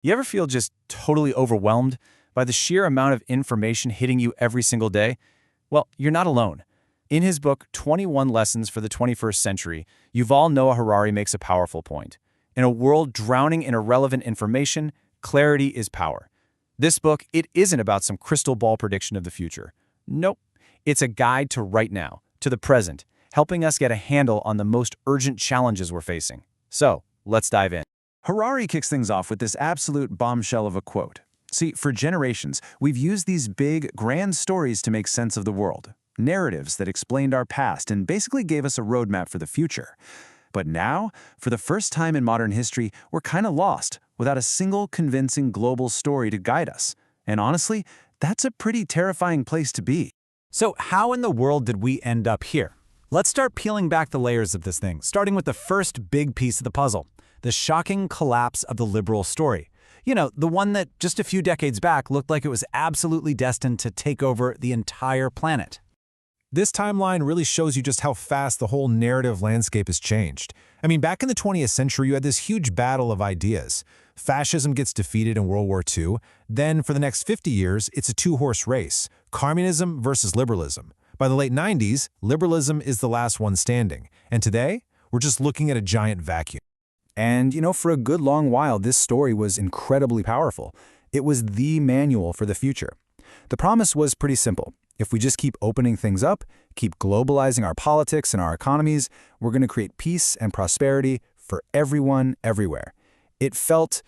You ever feel just totally overwhelmed by the sheer amount of information hitting you every single day? Well, you're not alone. In his book, 21 Lessons for the 21st Century, Yuval Noah Harari makes a powerful point. In a world drowning in irrelevant information, clarity is power. This book, it isn't about some crystal ball prediction of the future. Nope. It's a guide to right now, to the present, helping us get a handle on the most urgent challenges we're facing. So, let's dive in. Harari kicks things off with this absolute bombshell of a quote. See, for generations, we've used these big, grand stories to make sense of the world. Narratives that explained our past and basically gave us a roadmap for the future. But now, for the first time in modern history, we're kind of lost, without a single convincing global story to guide us. And honestly, that's a pretty terrifying place to be. So how in the world did we end up here? Let's start peeling back the layers of this thing, starting with the first big piece of the puzzle, the shocking collapse of the liberal story. You know, the one that just a few decades back looked like it was absolutely destined to take over the entire planet. This timeline really shows you just how fast the whole narrative landscape has changed. I mean, back in the 20th century, you had this huge battle of ideas. Fascism gets defeated in World War II. Then, for the next 50 years, it's a two-horse race, communism versus liberalism. By the late 90s, liberalism is the last one standing. And today, we're just looking at a giant vacuum. And, for a good long while, this story was incredibly powerful. It was the manual for the future. The promise was pretty simple. If we just keep opening things up, keep globalizing our politics and our economies, we're going to create peace and prosperity for everyone, everywhere. It felt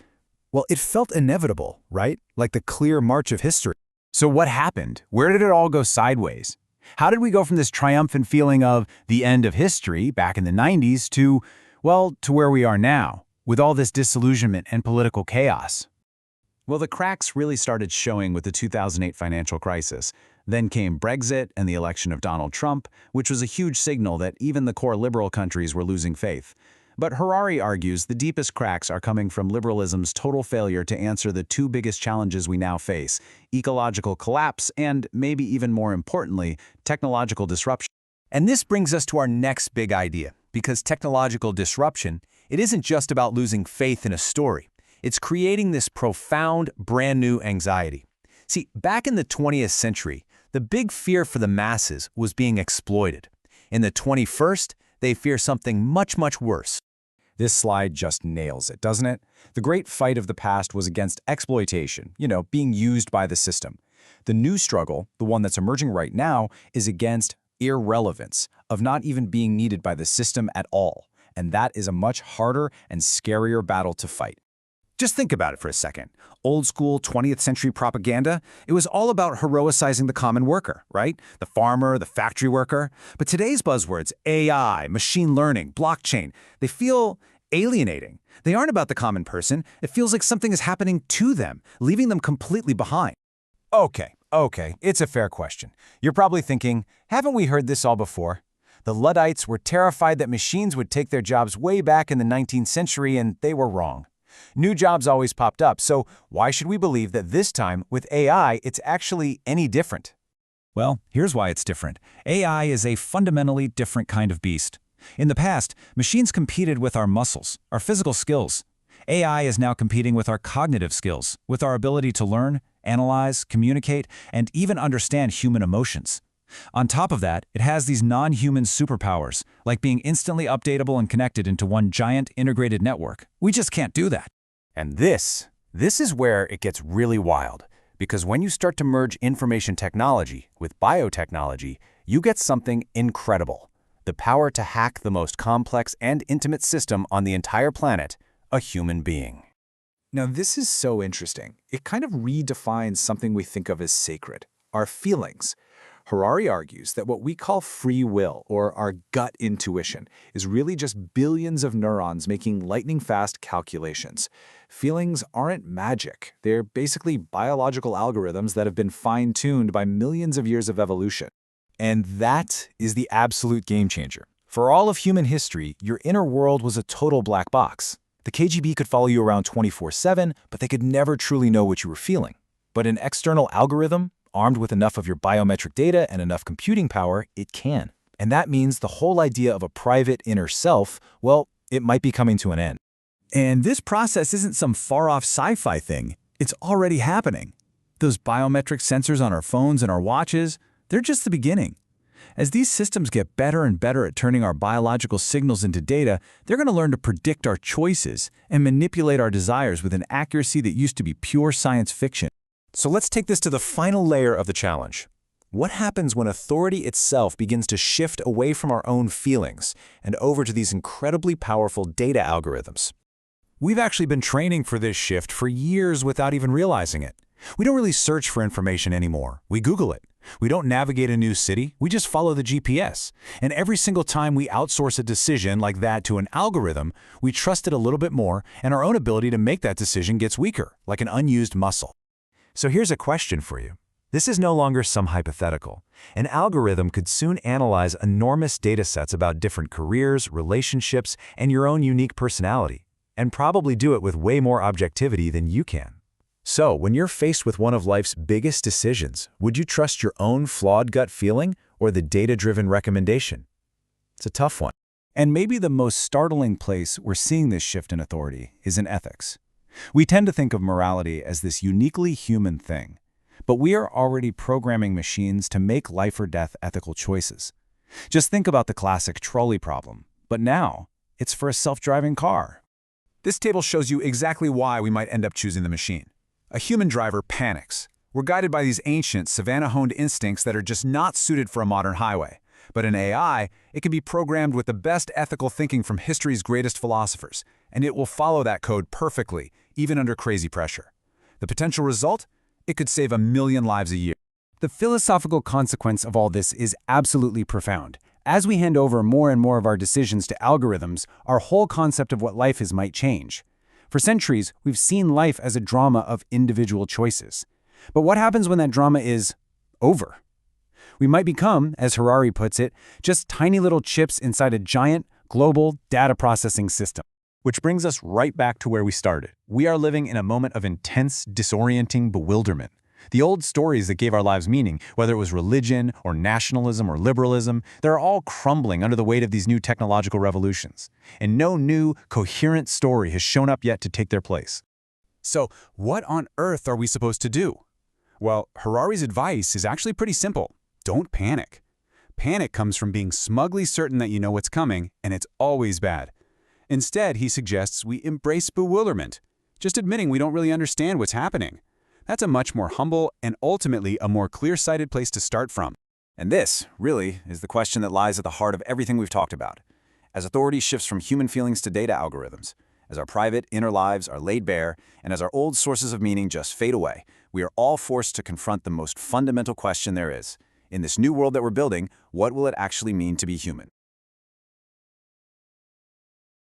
inevitable, right? Like the clear march of history. So what happened? Where did it all go sideways? How did we go from this triumphant feeling of the end of history back in the 90s to where we are now, with all this disillusionment and political chaos? Well, the cracks really started showing with the 2008 financial crisis. Then came Brexit and the election of Donald Trump, which was a huge signal that even the core liberal countries were losing faith. But Harari argues the deepest cracks are coming from liberalism's total failure to answer the two biggest challenges we now face: ecological collapse and, maybe even more importantly, technological disruption. And this brings us to our next big idea, because technological disruption, it isn't just about losing faith in a story. It's creating this profound, brand new anxiety. See, back in the 20th century, the big fear for the masses was being exploited. In the 21st, they fear something much, much worse. This slide just nails it, doesn't it? The great fight of the past was against exploitation, being used by the system. The new struggle, the one that's emerging right now, is against irrelevance, of not even being needed by the system at all. And that is a much harder and scarier battle to fight. Just think about it for a second. Old school 20th century propaganda, it was all about heroicizing the common worker, right? The farmer, the factory worker. But today's buzzwords, AI, machine learning, blockchain, they feel alienating. They aren't about the common person. It feels like something is happening to them, leaving them completely behind. Okay, it's a fair question. You're probably thinking, haven't we heard this all before? The Luddites were terrified that machines would take their jobs way back in the 19th century, and they were wrong. New jobs always popped up, so why should we believe that this time, with AI, it's actually any different? Well, here's why it's different. AI is a fundamentally different kind of beast. In the past, machines competed with our muscles, our physical skills. AI is now competing with our cognitive skills, with our ability to learn, analyze, communicate, and even understand human emotions. On top of that, it has these non-human superpowers, like being instantly updatable and connected into one giant integrated network. We just can't do that. And this is where it gets really wild, because when you start to merge information technology with biotechnology, you get something incredible: the power to hack the most complex and intimate system on the entire planet, a human being. Now, this is so interesting. It kind of redefines something we think of as sacred, our feelings. Harari argues that what we call free will, or our gut intuition, is really just billions of neurons making lightning-fast calculations. Feelings aren't magic. They're basically biological algorithms that have been fine-tuned by millions of years of evolution. And that is the absolute game changer. For all of human history, your inner world was a total black box. The KGB could follow you around 24/7, but they could never truly know what you were feeling. But an external algorithm, armed with enough of your biometric data and enough computing power, it can. And that means the whole idea of a private inner self, well, it might be coming to an end. And this process isn't some far-off sci-fi thing. It's already happening. Those biometric sensors on our phones and our watches, they're just the beginning. As these systems get better and better at turning our biological signals into data, they're going to learn to predict our choices and manipulate our desires with an accuracy that used to be pure science fiction. So let's take this to the final layer of the challenge. What happens when authority itself begins to shift away from our own feelings and over to these incredibly powerful data algorithms? We've actually been training for this shift for years without even realizing it. We don't really search for information anymore. We Google it. We don't navigate a new city. We just follow the GPS. And every single time we outsource a decision like that to an algorithm, we trust it a little bit more, and our own ability to make that decision gets weaker, like an unused muscle. So here's a question for you. This is no longer some hypothetical. An algorithm could soon analyze enormous data sets about different careers, relationships, and your own unique personality, and probably do it with way more objectivity than you can. So, when you're faced with one of life's biggest decisions, would you trust your own flawed gut feeling or the data-driven recommendation? It's a tough one. And maybe the most startling place we're seeing this shift in authority is in ethics. We tend to think of morality as this uniquely human thing, but we are already programming machines to make life or death ethical choices. Just think about the classic trolley problem, but now it's for a self-driving car. This table shows you exactly why we might end up choosing the machine. A human driver panics. We're guided by these ancient, savanna-honed instincts that are just not suited for a modern highway. But in AI, it can be programmed with the best ethical thinking from history's greatest philosophers, and it will follow that code perfectly, even under crazy pressure. The potential result? It could save 1 million lives a year. The philosophical consequence of all this is absolutely profound. As we hand over more and more of our decisions to algorithms, our whole concept of what life is might change. For centuries, we've seen life as a drama of individual choices. But what happens when that drama is over? We might become, as Harari puts it, just tiny little chips inside a giant, global data processing system. Which brings us right back to where we started. We are living in a moment of intense, disorienting bewilderment. The old stories that gave our lives meaning, whether it was religion or nationalism or liberalism, they're all crumbling under the weight of these new technological revolutions. And no new, coherent story has shown up yet to take their place. So, what on earth are we supposed to do? Well, Harari's advice is actually pretty simple. Don't panic. Panic comes from being smugly certain that you know what's coming, and it's always bad. Instead, he suggests we embrace bewilderment, just admitting we don't really understand what's happening. That's a much more humble and ultimately a more clear-sighted place to start from. And this, really, is the question that lies at the heart of everything we've talked about. As authority shifts from human feelings to data algorithms, as our private, inner lives are laid bare, and as our old sources of meaning just fade away, we are all forced to confront the most fundamental question there is. In this new world that we're building, what will it actually mean to be human?